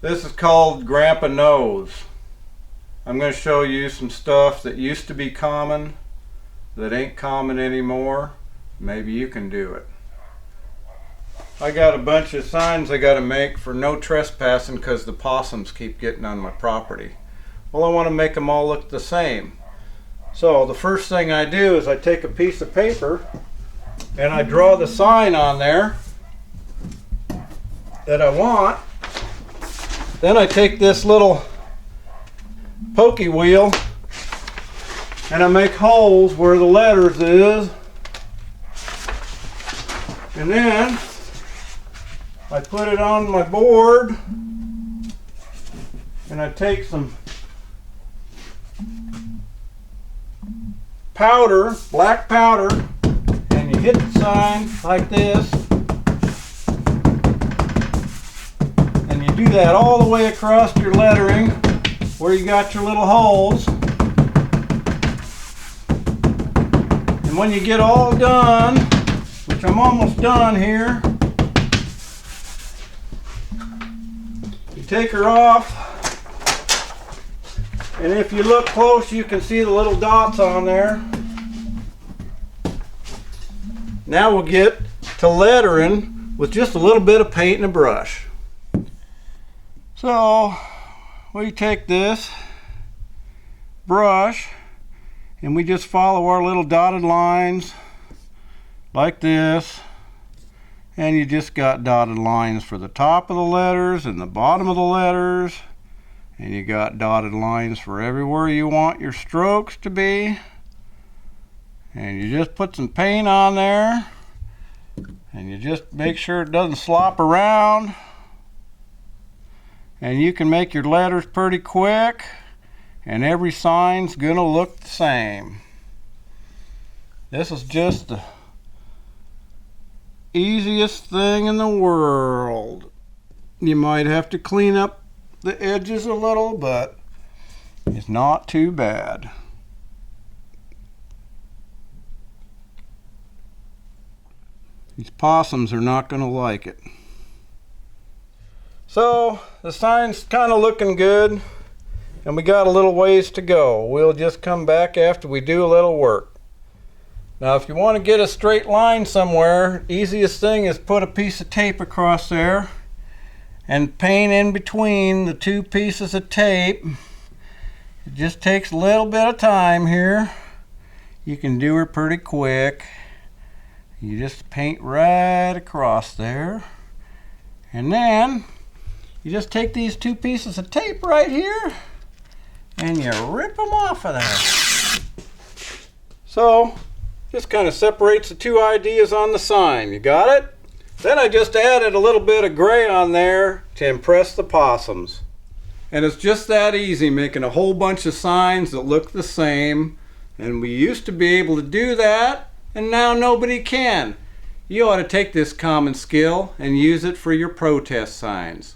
This is called Grandpa Knows. I'm going to show you some stuff that used to be common that ain't common anymore. Maybe you can do it. I got a bunch of signs I got to make for no trespassing because the possums keep getting on my property. Well, I want to make them all look the same. So the first thing I do is I take a piece of paper and I draw the sign on there that I want. Then I take this little pokey wheel and I make holes where the letters is, and then I put it on my board and I take some powder, black powder, and you hit the sign like this, and you do that all the way across your lettering where you got your little holes. And when you get all done, which I'm almost done here, you take her off, and if you look close you can see the little dots on there. Now we'll get to lettering with just a little bit of paint and a brush. So we take this brush and we just follow our little dotted lines like this, and you just got dotted lines for the top of the letters and the bottom of the letters, and you got dotted lines for everywhere you want your strokes to be. And you just put some paint on there and you just make sure it doesn't slop around, and you can make your letters pretty quick and every sign's gonna look the same. This is just the easiest thing in the world. You might have to clean up the edges a little, but it's not too bad. These possums are not going to like it. So the sign's kind of looking good, and we got a little ways to go. We'll just come back after we do a little work. Now if you want to get a straight line somewhere, easiest thing is put a piece of tape across there and paint in between the two pieces of tape. It just takes a little bit of time here. You can do her pretty quick. You just paint right across there, and then you just take these two pieces of tape right here and you rip them off of there. So just kind of separates the two ideas on the sign. You got it? Then I just added a little bit of gray on there to impress the possums. And it's just that easy, making a whole bunch of signs that look the same. And we used to be able to do that, and now nobody can. You ought to take this common skill and use it for your protest signs.